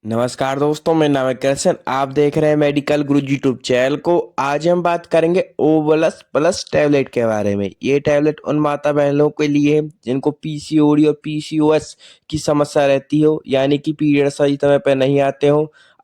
नमस्कार दोस्तों, मेरा नाम है कृष्ण। आप देख रहे हैं मेडिकल गुरु यूट्यूब चैनल को। आज हम बात करेंगे ओवलस प्लस टैबलेट के बारे में। ये टैबलेट उन माता बहनों के लिए है जिनको पीसीओडी और पीसीओएस की समस्या रहती हो, यानी कि पीरियड सही समय पर नहीं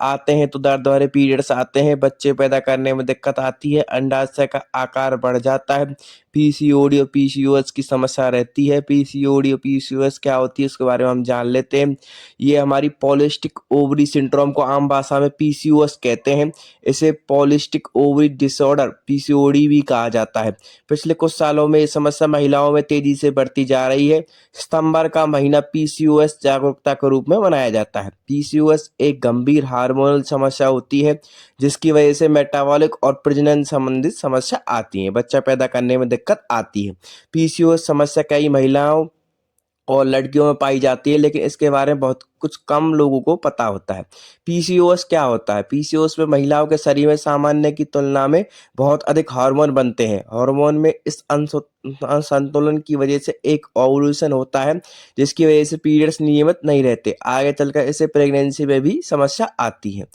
आते हैं तो दर्द भरे पीरियड्स आते हैं, बच्चे पैदा करने में दिक्कत आती है, अंडाशय का आकार बढ़ जाता है। पीसीओडी और पीसीओएस की समस्या रहती है। पीसीओडी और पीसीओएस क्या होती है उसके बारे में हम जान लेते हैं। ये हमारी पॉलिस्टिक ओवरी सिंड्रोम को आम भाषा में पीसीओएस कहते हैं। इसे पॉलिस्टिक ओवरी डिसऑर्डर पीसीओडी भी कहा जाता है। पिछले कुछ सालों में ये समस्या महिलाओं में तेजी से बढ़ती जा रही है। सितंबर का महीना पीसीओएस जागरूकता के रूप में मनाया जाता है। पीसीओएस एक गंभीर हार्मोनल समस्या होती है जिसकी वजह से मेटाबॉलिक और प्रजनन संबंधित समस्या आती है, बच्चा पैदा करने में दिक्कत आती है। पीसीओएस समस्या कई महिलाओं और लड़कियों में पाई जाती है, लेकिन इसके बारे में बहुत कुछ कम लोगों को पता होता है। पीसीओएस क्या होता है? पीसीओएस में महिलाओं के शरीर में सामान्य की तुलना में बहुत अधिक हार्मोन बनते हैं। हार्मोन में इस असंतुलन की वजह से एक ओवुलेशन होता है जिसकी वजह से पीरियड्स नियमित नहीं रहते। आगे चलकर इसे प्रेगनेंसी में भी समस्या आती है।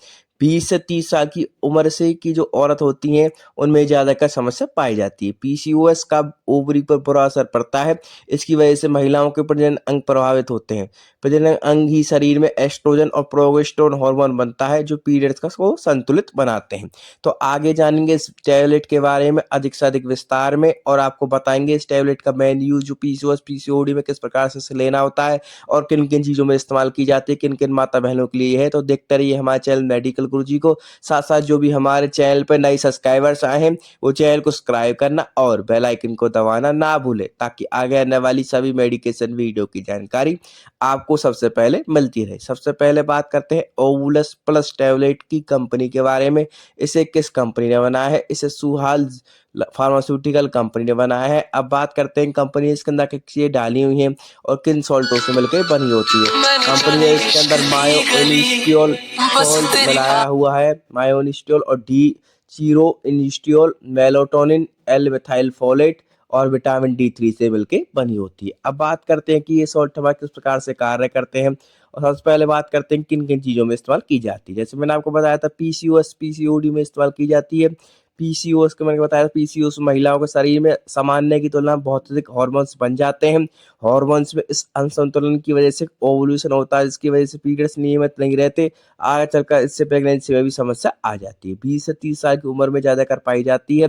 20 से 30 साल की उम्र से की जो औरत होती हैं उनमें ज़्यादातर समस्या पाई जाती है। पीसीओएस का ओवरी पर बुरा असर पड़ता है। इसकी वजह से महिलाओं के प्रजनन अंग प्रभावित होते हैं। प्रजनन अंग ही शरीर में एस्ट्रोजन और प्रोजेस्टेरोन हार्मोन बनता है जो पीरियड्स को संतुलित बनाते हैं। तो आगे जानेंगे इस टैबलेट के बारे में अधिक से अधिक विस्तार में, और आपको बताएंगे इस टैबलेट का मेन यूज जो पीसीओएस पीसीओडी में किस प्रकार से इसे लेना होता है और किन किन चीज़ों में इस्तेमाल की जाती है, किन किन माता बहनों के लिए है। तो देखते रहिए हमारे चैनल मेडिकल गुरु जी को। साथ साथ जो भी हमारे चैनल पर नए सब्सक्राइबर्स आए हैं वो चैनल को सब्सक्राइब करना और बेल आइकन को दबाना ना भूले, ताकि आगे आने वाली सभी मेडिकेशन वीडियो की जानकारी आपको सबसे पहले मिलती रहे। सबसे पहले बात करते हैं ओवुलस प्लस टैबलेट की कंपनी के बारे में। इसे किस कंपनी ने बनाया है? इसे सुहाल फार्मास्यूटिकल कंपनी ने बनाया है। अब बात करते हैं कंपनी इसके अंदर किस चीज़ें डाली हुई हैं और किन सॉल्टों से मिलकर बनी होती है। कंपनी ने इसके अंदर मायोनिस्टियोल सॉल्ट मिलाया हुआ है। मायोनिस्टियोल और D chiro inositol, melatonin, L methyl folate और विटामिन डी3 से मिलके बनी होती है। अब बात करते हैं कि ये सॉल्ट हमारे किस प्रकार से कार्य करते हैं, और सबसे पहले बात करते हैं किन किन चीज़ों में इस्तेमाल की जाती है। जैसे मैंने आपको बताया था पीसीओएस पीसीओडी में इस्तेमाल की जाती है। पीसीओएस के मैंने बताया, पीसीओएस महिलाओं के शरीर में सामान्य की तुलना में बहुत अधिक हार्मोन्स बन जाते हैं। हार्मोन्स में इस असंतुलन की वजह से ओवुलेशन होता है जिसकी वजह से पीरियड्स नियमित नहीं रहते। आगे चलकर इससे प्रेगनेंसी में भी समस्या आ जाती है। 20 से 30 साल की उम्र में ज़्यादातर पाई जाती है।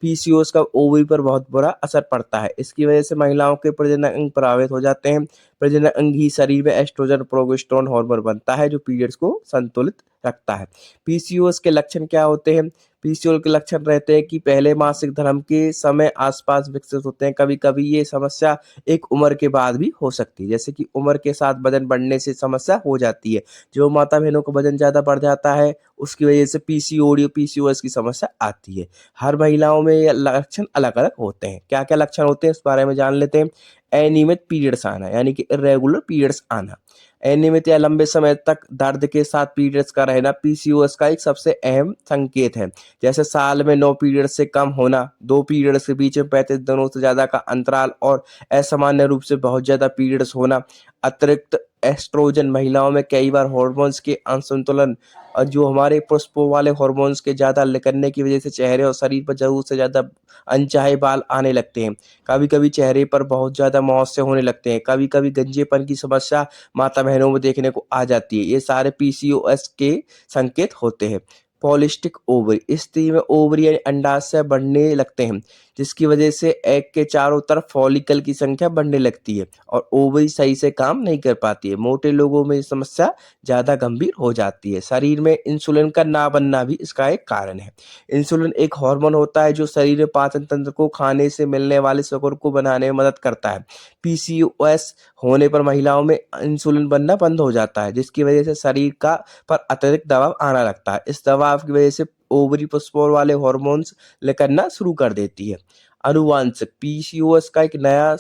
पीसीओएस का ओवरी पर बहुत बुरा असर पड़ता है। इसकी वजह से महिलाओं के प्रजनन अंग प्रभावित हो जाते हैं। प्रजनन अंग ही शरीर में एस्ट्रोजन प्रोजेस्टेरोन हार्मोन बनता है जो पीरियड्स को संतुलित रखता है। पीसीओएस के लक्षण क्या होते हैं? पीसीओएस के लक्षण रहते हैं कि पहले मासिक धर्म के समय आसपास विकसित होते हैं। कभी कभी ये समस्या एक उम्र के बाद भी हो सकती है, जैसे कि उम्र के साथ वजन बढ़ने से समस्या हो जाती है। जो माता बहनों का वजन ज़्यादा बढ़ जाता है उसकी वजह से पीसीओडी और पीसीओएस की समस्या आती है। हर महिलाओं में ये लक्षण अलग अलग होते हैं। क्या क्या लक्षण होते हैं इस बारे में जान लेते हैं। अनियमित पीरियड्स आना, यानी कि इरेगुलर पीरियड्स आना। अनियमित या लंबे समय तक दर्द के साथ पीरियड्स का रहना पीसीओएस का एक सबसे अहम संकेत है। जैसे साल में 9 पीरियड से कम होना, 2 पीरियड्स के बीच में 35 दिनों से ज़्यादा का अंतराल और असामान्य रूप से बहुत ज़्यादा पीरियड्स होना। अतिरिक्त एस्ट्रोजन, महिलाओं में कई बार हार्मोन्स के असंतुलन और जो हमारे पुष्पों वाले हार्मोन्स के ज़्यादा निकलने की वजह से चेहरे और शरीर पर ज़रूरत से ज़्यादा अनचाहे बाल आने लगते हैं। कभी कभी चेहरे पर बहुत ज़्यादा मुहासे होने लगते हैं। कभी कभी गंजेपन की समस्या माता बहनों में देखने को आ जाती है। ये सारे पीसीओएस के संकेत होते हैं। पॉलिस्टिक ओवरी, स्त्री में ओवरी यानी अंडाशय बढ़ने लगते हैं जिसकी वजह से एग के चारों तरफ फॉलिकल की संख्या बढ़ने लगती है और ओवरी सही से काम नहीं कर पाती है। मोटे लोगों में ये समस्या ज़्यादा गंभीर हो जाती है। शरीर में इंसुलिन का ना बनना भी इसका एक कारण है। इंसुलिन एक हार्मोन होता है जो शरीर में पाचन तंत्र को खाने से मिलने वाले शक्कर को बनाने में मदद करता है। पीसीओएस होने पर महिलाओं में इंसुलिन बनना बंद हो जाता है जिसकी वजह से शरीर का पर अतिरिक्त दबाव आना लगता है। इस दबाव की वजह से ओवरी पुष्पों वाले हार्मोन्स निकलना शुरू कर देती है। अनुवांशिक, पीसीओएस का एक नया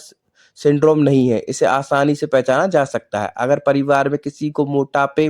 सिंड्रोम नहीं है, इसे आसानी से पहचाना जा सकता है। अगर परिवार में किसी को मोटापे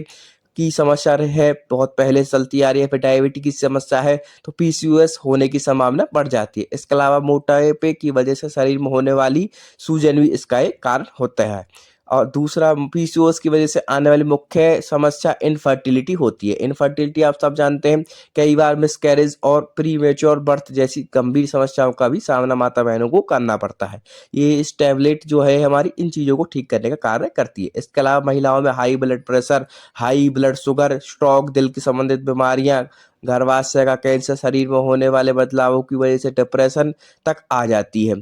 की समस्या है, बहुत पहले से चलती आ रही है, फिर डायबिटीज की समस्या है, तो पीसीओएस होने की संभावना बढ़ जाती है। इसके अलावा मोटापे की वजह से शरीर में होने वाली सूजन भी इसका एक कारण होता है। और दूसरा पीसीओएस की वजह से आने वाली मुख्य समस्या इनफर्टिलिटी होती है। इनफर्टिलिटी आप सब जानते हैं, कई बार मिसकैरेज और प्रीमेच्योर बर्थ जैसी गंभीर समस्याओं का भी सामना माता बहनों को करना पड़ता है। ये इस टैबलेट जो है हमारी इन चीज़ों को ठीक करने का कार्य करती है। इसके अलावा महिलाओं में high blood pressure, high blood sugar, stroke, दिल की संबंधित बीमारियां, गर्भाशय का कैंसर, शरीर में होने वाले बदलावों की वजह से डिप्रेशन तक आ जाती है।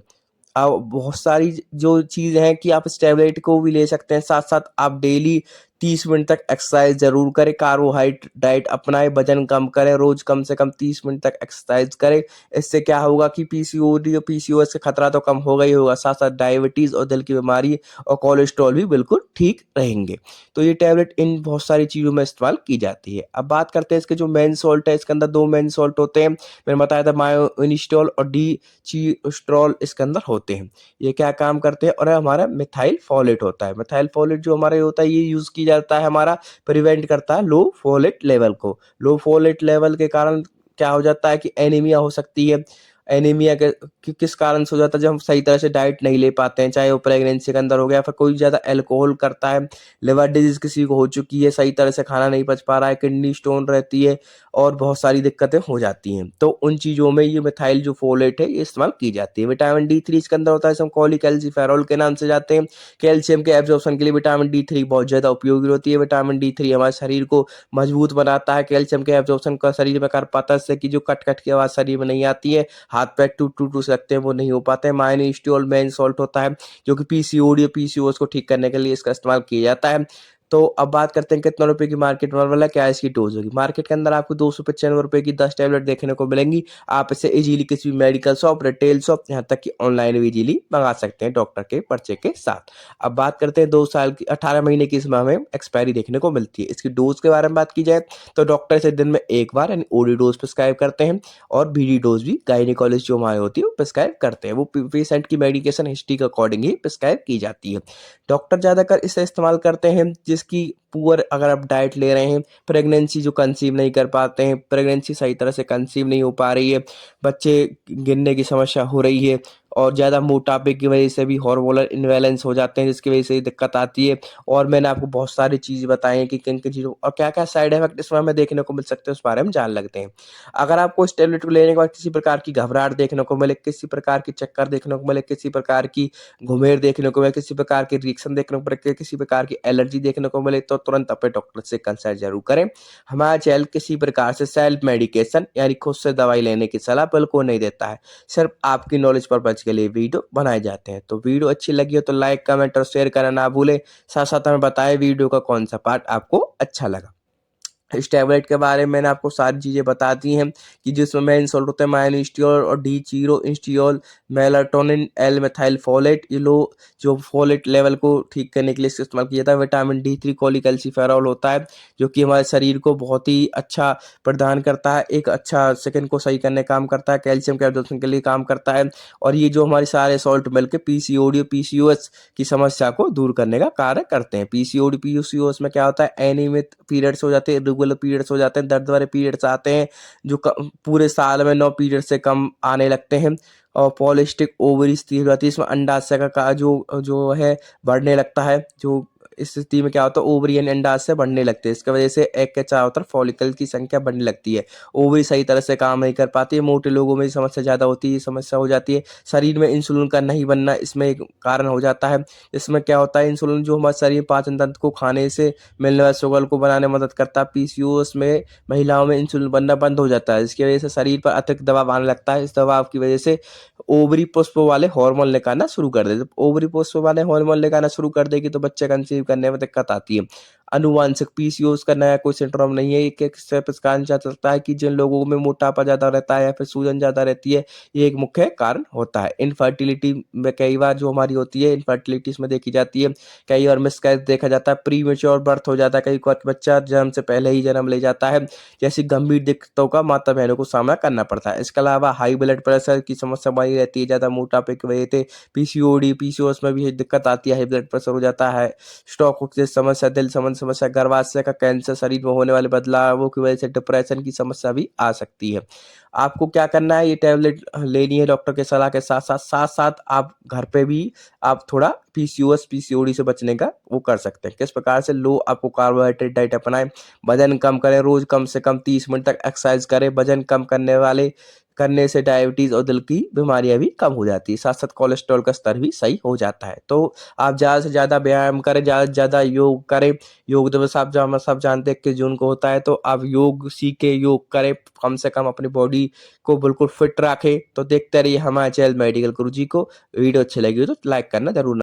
अब बहुत सारी जो चीज़ हैं कि आप इस टैबलेट को भी ले सकते हैं, साथ-साथ आप डेली 30 मिनट तक एक्सरसाइज ज़रूर करें, कार्बोहाइड्रेट डाइट अपनाएँ, वज़न कम करें, रोज़ कम से कम 30 मिनट तक एक्सरसाइज करें। इससे क्या होगा कि पीसीओडी और पीसीओएस का खतरा तो कम होगा ही होगा, साथ-साथ डायबिटीज़ और दिल की बीमारी और कोलेस्ट्रॉल भी बिल्कुल ठीक रहेंगे। तो ये टैबलेट इन बहुत सारी चीज़ों में इस्तेमाल की जाती है। अब बात करते हैं इसके जो मेन सॉल्ट है, इसके अंदर 2 मेन सॉल्ट होते हैं। मैंने बताया था मायोइनिस्टोल और डीचिस्ट्रोल इसके अंदर होते हैं। ये क्या काम करते हैं और हमारा मिथाइल फोलेट होता है। मिथाइल फोलेट जो हमारा होता है ये यूज़ की जाता है, हमारा प्रिवेंट करता है लो फोलेट लेवल को। लो फोलेट लेवल के कारण क्या हो जाता है कि एनीमिया हो सकती है। एनीमिया के किस कारण से हो जाता है, जब हम सही तरह से डाइट नहीं ले पाते हैं, चाहे वो प्रेगनेंसी के अंदर हो गया, फिर कोई ज़्यादा अल्कोहल करता है, लिवर डिजीज़ किसी को हो चुकी है, सही तरह से खाना नहीं पच पा रहा है, किडनी स्टोन रहती है और बहुत सारी दिक्कतें हो जाती हैं। तो उन चीज़ों में ये मिथाइल जो फोलेट है ये इस्तेमाल की जाती है। विटामिन डी3 इसके अंदर होता है, इसे हम कॉलीकैल्सिफेरॉल के नाम से जानते हैं। कैल्शियम के एब्जॉर्प्शन के लिए विटामिन डी3 बहुत ज़्यादा उपयोगी होती है। विटामिन डी3 हमारे शरीर को मजबूत बनाता है, कैल्शियम के एब्जॉर्प्शन का शरीर में कर पाता है, इससे कि जो कट-कट की आवाज़ शरीर में नहीं आती है, हाथ-पैर टूट-टूट सकते हैं, वो नहीं हो पाते हैं। माइनोस्टियोल मेन सॉल्ट होता है, जो कि पीसीओडी और पीसीओएस को ठीक करने के लिए इसका इस्तेमाल किया जाता है। तो अब बात करते हैं कितना रुपए की मार्केट में अवेलेबल है, क्या इसकी डोज़ होगी। मार्केट के अंदर आपको ₹295 की 10 टैबलेट देखने को मिलेंगी। आप इसे इज़िली किसी भी मेडिकल शॉप, रिटेल शॉप, यहाँ तक कि ऑनलाइन भी इज़िली मंगा सकते हैं डॉक्टर के पर्चे के साथ। अब बात करते हैं 2 साल की 18 महीने की इसमें हमें एक्सपायरी देखने को मिलती है। इसकी डोज़ के बारे में बात की जाए तो डॉक्टर इसे दिन में 1 बार यानी ओडी डोज़ प्रिस्क्राइब करते हैं और बीडी डोज़ भी गायनेकोलॉजिस्ट जो हमारे होती है वो प्रिस्क्राइब करते हैं। वो पेशेंट की मेडिकेशन हिस्ट्री के अकॉर्डिंग ही प्रिस्क्राइब की जाती है। डॉक्टर ज़्यादातर इसे इस्तेमाल करते हैं जिसकी पुअर अगर आप डाइट ले रहे हैं, प्रेगनेंसी जो कंसीव नहीं कर पाते हैं, प्रेगनेंसी सही तरह से कंसीव नहीं हो पा रही है, बच्चे गिरने की समस्या हो रही है और ज़्यादा मोटापे की वजह से भी हार्मोनल इम्बैलेंस हो जाते हैं, जिसकी वजह से ये दिक्कत आती है। और मैंने आपको बहुत सारी चीज़ें बताई हैं कि किन-किन चीज़ों और क्या-क्या साइड इफेक्ट इसमें हमें देखने को मिल सकते हैं, उस बारे में जान लगते हैं। अगर आपको इस टैबलेट को लेने के बाद किसी प्रकार की घबराहट देखने को मिले, किसी प्रकार की चक्कर देखने को मिले, किसी प्रकार की घुमेर देखने को मिले, किसी प्रकार के रिएक्शन देखने को मिले, किसी प्रकार की एलर्जी देखने को मिले, तो तुरंत अपने डॉक्टर से कंसल्ट ज़रूर करें। हमारा चैनल किसी प्रकार से सेल्फ मेडिकेशन यानी खुद से दवाई लेने की सलाह बिल्कुल नहीं देता है। सिर्फ आपकी नॉलेज पर्पज़ के लिए वीडियो बनाए जाते हैं। तो वीडियो अच्छी लगी हो तो लाइक, कमेंट और शेयर करना ना भूलें। साथ-साथ हमें बताएँ वीडियो का कौन-सा पार्ट आपको अच्छा लगा। इस टैबलेट के बारे में मैंने आपको सारी चीज़ें बता दी हैं कि जिसमें मेन सॉल्ट होते हैं माइनोस्टियोल और डीचिरोइनस्टियोल, मेलाटोनिन, एल-मिथाइल फोलेट, ये लो जो फोलेट लेवल को ठीक करने के लिए इसका इस्तेमाल किया जाता है। विटामिन डी3 कॉलीकैल्सिफेरॉल होता है, जो कि हमारे शरीर को बहुत ही अच्छा प्रदान करता है, एक अच्छा स्किन को सही करने का काम करता है, कैल्शियम के एब्जॉर्प्शन के लिए काम करता है और ये जो हमारे सारे सॉल्ट मिलके पीसीओडी और पीसीओएस की समस्या को दूर करने का कार्य करते हैं। पीसीओडी, पीसीओएस में क्या होता है, अनियमित पीरियड्स हो जाते हैं, इर्रेगुलर पीरियड्स हो जाते हैं, दर्द वाले पीरियड्स आते हैं, जो पूरे साल में 9 पीरियड से कम आने लगते हैं और पॉलिस्टिक ओवरी स्थिति हो जाती है। इसमें अंडाशय का जो जो है बढ़ने लगता है, जो इस स्थिति में क्या होता है ओवरी यानी अंडाशय बढ़ने लगते हैं। इसकी वजह से एग के चारों तरफ फॉलिकल की संख्या बढ़ने लगती है। ओवरी सही तरह से काम नहीं कर पाती है। मोटे लोगों में ये समस्या ज़्यादा होती है, ये समस्या हो जाती है। शरीर में इंसुलिन का नहीं बनना इसमें एक कारण हो जाता है। इसमें क्या होता है, इंसुलिन जो हमारे शरीर पाचन तंत्र को खाने से मिलने वाले शुगर को बनाने में मदद करता है। पीसीओएस में महिलाओं में इंसुलिन बनना बंद हो जाता है, इसकी वजह से शरीर पर अतिरिक्त दबाव आने लगता है। इस दबाव की वजह से ओवरी पुष्प वाले हार्मोन निकालना शुरू कर दे। जब ओवरी पुष्प वाले हार्मोन निकालना शुरू कर देगी तो बच्चे कंसीव करने में दिक्कत आती है। आनुवांशिक पीसीओएस का नया कोई सिंड्रोम नहीं है। एक एक स्टेप इस कारण जा सकता है कि जिन लोगों में मोटापा ज़्यादा रहता है या फिर सूजन ज़्यादा रहती है, ये एक मुख्य कारण होता है। इनफर्टिलिटी में कई बार जो हमारी होती है, इनफर्टिलिटी इसमें देखी जाती है। कई बार मिसकैरेज देखा जाता है, प्रीमेच्योर बर्थ हो जाता है, कई बार बच्चा जन्म से पहले ही जन्म ले जाता है। जैसी गंभीर दिक्कतों का माता बहनों को सामना करना पड़ता है। इसके अलावा हाई ब्लड प्रेशर की समस्या बनी रहती है, ज़्यादा मोटापे की वजह से पीसीओडी, पीसीओएस में भी दिक्कत आती है, हाई ब्लड प्रेशर हो जाता है, स्ट्रोक जैसी समस्या, दिल संबंधी समस्या, गर्भाशय का कैंसर, शरीर में होने वाले बदलावों की वजह से डिप्रेशन की समस्या भी आ सकती है। आपको क्या करना है, ये टैबलेट लेनी है डॉक्टर की सलाह के साथ-साथ आप घर पे भी आप थोड़ा पीसीओएस, पीसीओडी से बचने का वो कर सकते हैं। किस प्रकार से, लो आपको कार्बोहाइड्रेट डाइट अपनाएँ, वज़न कम करें, रोज़ कम से कम 30 मिनट तक एक्सरसाइज करें। वज़न कम करने से डायबिटीज़ और दिल की बीमारियाँ भी कम हो जाती है। साथ-साथ कोलेस्ट्रॉल का स्तर भी सही हो जाता है। तो आप ज़्यादा से ज़्यादा व्यायाम करें, ज़्यादा से ज़्यादा योग करें। योग दिवस आप हम सब जानते हैं 21 जून को होता है, तो आप योग सीखें, योग करें, कम से कम अपनी बॉडी को बिल्कुल फिट रखें। तो देखते रहिए हमारे चैनल मेडिकल गुरुजी को। वीडियो अच्छी लगी हो तो लाइक करना ज़रूर ना